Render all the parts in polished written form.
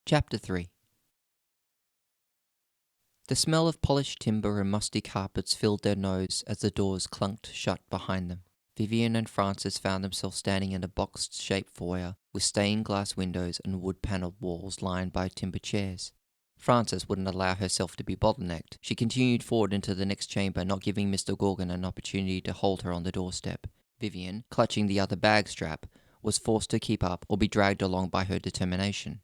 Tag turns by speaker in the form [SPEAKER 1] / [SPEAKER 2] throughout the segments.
[SPEAKER 1] Chapter 3. The smell of polished timber and musty carpets filled their nose as the doors clunked shut behind them. Vivian and Francis found themselves standing in a box-shaped foyer with stained-glass windows and wood-panelled walls lined by timber chairs. Francis wouldn't allow herself to be bottlenecked. She continued forward into the next chamber, not giving Mr. Gorgon an opportunity to hold her on the doorstep. Vivian, clutching the other bag strap, was forced to keep up or be dragged along by her determination.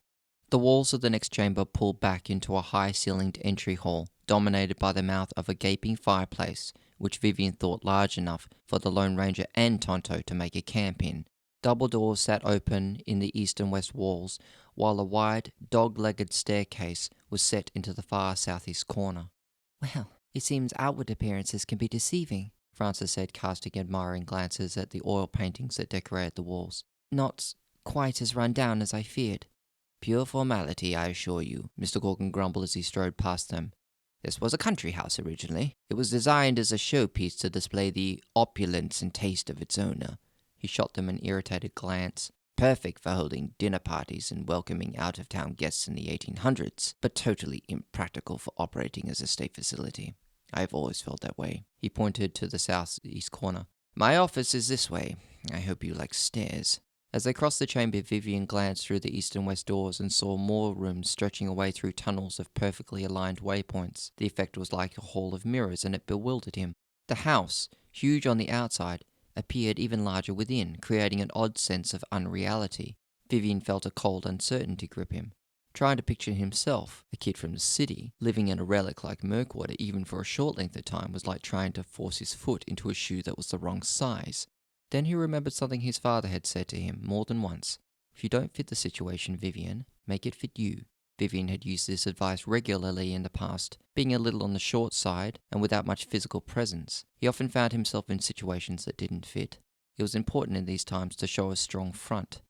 [SPEAKER 1] The walls of the next chamber pulled back into a high-ceilinged entry hall, dominated by the mouth of a gaping fireplace, which Vivian thought large enough for the Lone Ranger and Tonto to make a camp in. Double doors sat open in the east and west walls, while a wide, dog-legged staircase was set into the far southeast corner. "Well, it seems outward appearances can be deceiving," Francis said, casting admiring glances at the oil paintings that decorated the walls. "Not quite as run down as I feared." "Pure formality, I assure you," Mr. Gorgon grumbled as he strode past them. "This was a country house originally. It was designed as a showpiece to display the opulence and taste of its owner." He shot them an irritated glance. "Perfect for holding dinner parties and welcoming out-of-town guests in the 1800s, but totally impractical for operating as a state facility. I've always felt that way." He pointed to the southeast corner. "My office is this way. I hope you like stairs." As they crossed the chamber, Vivian glanced through the east and west doors and saw more rooms stretching away through tunnels of perfectly aligned waypoints. The effect was like a hall of mirrors, and it bewildered him. The house, huge on the outside, appeared even larger within, creating an odd sense of unreality. Vivian felt a cold uncertainty grip him. Trying to picture himself, a kid from the city, living in a relic like Mirkwater even for a short length of time was like trying to force his foot into a shoe that was the wrong size. Then he remembered something his father had said to him more than once. "If you don't fit the situation, Vivian, make it fit you." Vivian had used this advice regularly in the past. Being a little on the short side and without much physical presence, he often found himself in situations that didn't fit. It was important in these times to show a strong front.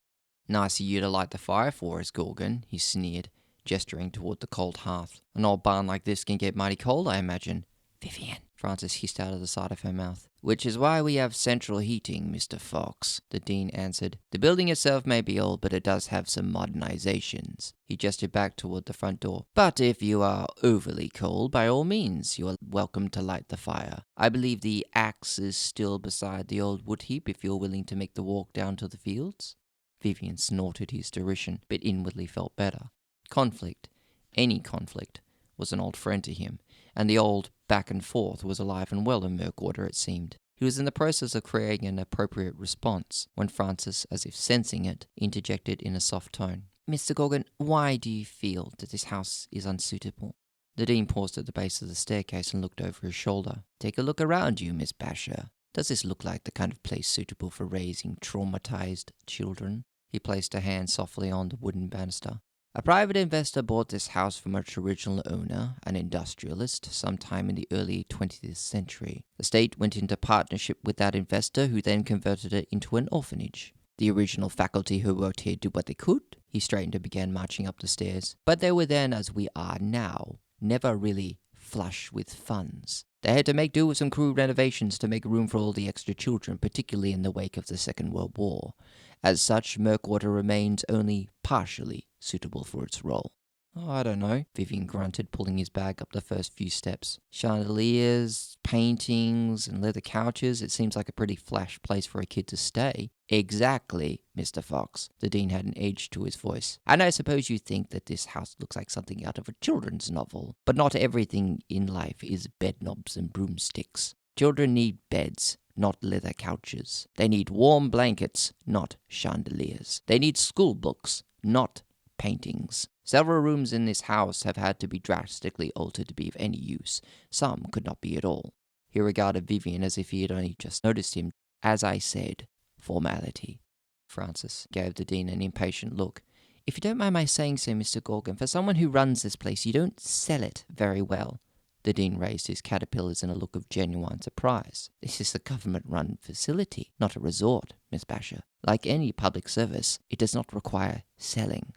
[SPEAKER 1] "Nice of you to light the fire for us, Gorgon," he sneered, gesturing toward the cold hearth. "An old barn like this can get mighty cold, I imagine." "Vivian," Francis hissed out of the side of her mouth. "Which is why we have central heating, Mr. Fox," the Dean answered. "The building itself may be old, but it does have some modernizations." He gestured back toward the front door. "But if you are overly cold, by all means, you are welcome to light the fire. I believe the axe is still beside the old wood heap if you're willing to make the walk down to the fields." Vivian snorted his derision, but inwardly felt better. Conflict, any conflict, was an old friend to him, and the old back and forth was alive and well in Mirkwater, it seemed. He was in the process of creating an appropriate response, when Francis, as if sensing it, interjected in a soft tone. "Mr. Gorgon, why do you feel that this house is unsuitable?" The Dean paused at the base of the staircase and looked over his shoulder. "Take a look around you, Miss Basher. Does this look like the kind of place suitable for raising traumatized children?" He placed a hand softly on the wooden banister. "A private investor bought this house from its original owner, an industrialist, sometime in the early 20th century. The state went into partnership with that investor, who then converted it into an orphanage. The original faculty who worked here did what they could." He straightened and began marching up the stairs. "But they were then, as we are now, never really flush with funds. They had to make do with some crude renovations to make room for all the extra children, particularly in the wake of the Second World War. As such, Mirkwater remains only partially suitable for its role." "Oh, I don't know," Vivian grunted, pulling his bag up the first few steps. "Chandeliers, paintings, and leather couches. It seems like a pretty flash place for a kid to stay." "Exactly, Mr. Fox." The Dean had an edge to his voice. "And I suppose you think that this house looks like something out of a children's novel. But not everything in life is bedknobs and broomsticks. Children need beds, not leather couches. They need warm blankets, not chandeliers. They need school books, not paintings. Several rooms in this house have had to be drastically altered to be of any use. Some could not be at all." He regarded Vivian as if he had only just noticed him. "As I said, formality." Francis gave the Dean an impatient look. "If you don't mind my saying so, Mr. Gorgon, for someone who runs this place, you don't sell it very well." The Dean raised his caterpillars in a look of genuine surprise. "This is a government-run facility, not a resort, Miss Basher. Like any public service, it does not require selling."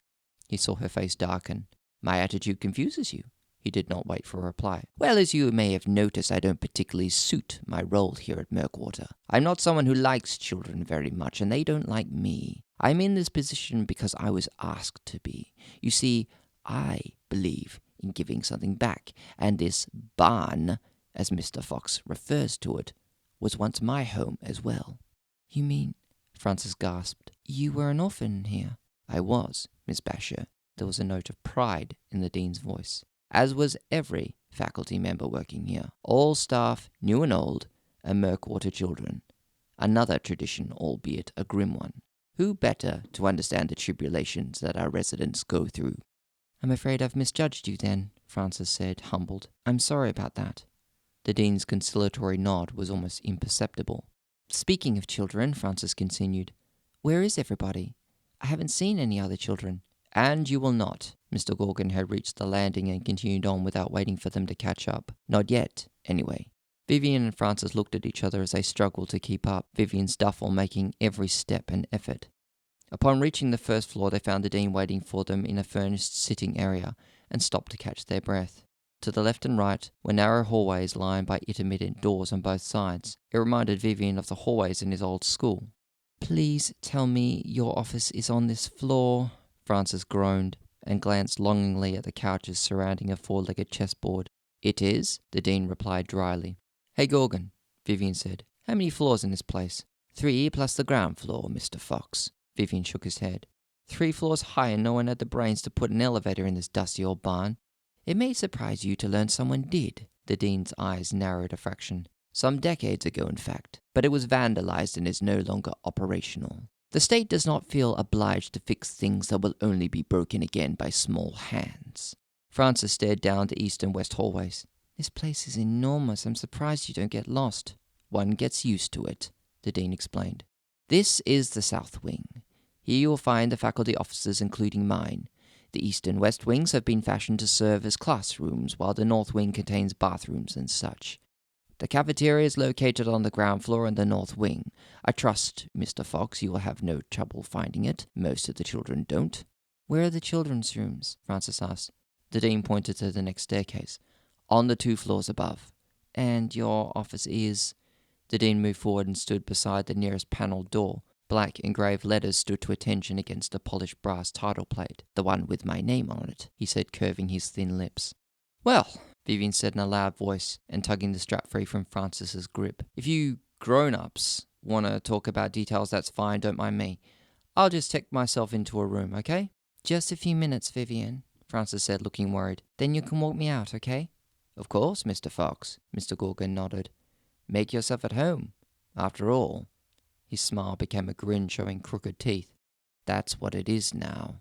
[SPEAKER 1] He saw her face darken. "My attitude confuses you." He did not wait for a reply. "Well, as you may have noticed, I don't particularly suit my role here at Mirkwater. I'm not someone who likes children very much, and they don't like me. I'm in this position because I was asked to be. You see, I believe in giving something back, and this barn, as Mr. Fox refers to it, was once my home as well." "You mean," Frances gasped, "you were an orphan here?" "I was, Miss Basher." There was a note of pride in the dean's voice. "As was every faculty member working here. All staff, new and old, and Mirkwater children. Another tradition, albeit a grim one. Who better to understand the tribulations that our residents go through?" "I'm afraid I've misjudged you then," Frances said, humbled. "I'm sorry about that." The dean's conciliatory nod was almost imperceptible. "Speaking of children," Frances continued, "where is everybody? I haven't seen any other children." "And you will not." Mr. Gorgon had reached the landing and continued on without waiting for them to catch up. "Not yet, anyway." Vivian and Frances looked at each other as they struggled to keep up, Vivian's duffel making every step an effort. Upon reaching the first floor, they found the dean waiting for them in a furnished sitting area and stopped to catch their breath. To the left and right were narrow hallways lined by intermittent doors on both sides. It reminded Vivian of the hallways in his old school. "Please tell me your office is on this floor," Frances groaned, and glanced longingly at the couches surrounding a four-legged chessboard. "It is," the dean replied dryly. "Hey, Gorgon," Vivian said, "how many floors in this place?" 3 plus the ground floor, Mr. Fox." Vivian shook his head. 3 floors high, and no one had the brains to put an elevator in this dusty old barn. "It may surprise you to learn someone did." The dean's eyes narrowed a fraction. "Some decades ago, in fact. But it was vandalized and is no longer operational. The state does not feel obliged to fix things that will only be broken again by small hands." Frances stared down the east and west hallways. "This place is enormous. I'm surprised you don't get lost." "One gets used to it," the dean explained. "This is the south wing. Here you will find the faculty offices, including mine. The east and west wings have been fashioned to serve as classrooms, while the north wing contains bathrooms and such. The cafeteria is located on the ground floor in the north wing. I trust, Mr. Fox, you will have no trouble finding it. Most of the children don't." "Where are the children's rooms?" Frances asked. The dean pointed to the next staircase. "On the 2 floors above." "And your office is—" The dean moved forward and stood beside the nearest panelled door. Black engraved letters stood to attention against a polished brass title plate. "The one with my name on it," he said, curving his thin lips. "Well," Vivian said in a loud voice and tugging the strap free from Frances's grip, "if you grown-ups want to talk about details, that's fine, don't mind me. I'll just take myself into a room, okay?" "Just a few minutes, Vivian," Frances said, looking worried. "Then you can walk me out, okay?" "Of course, Mr. Fox," Mr. Gorgon nodded. "Make yourself at home. After all," his smile became a grin showing crooked teeth, "that's what it is now."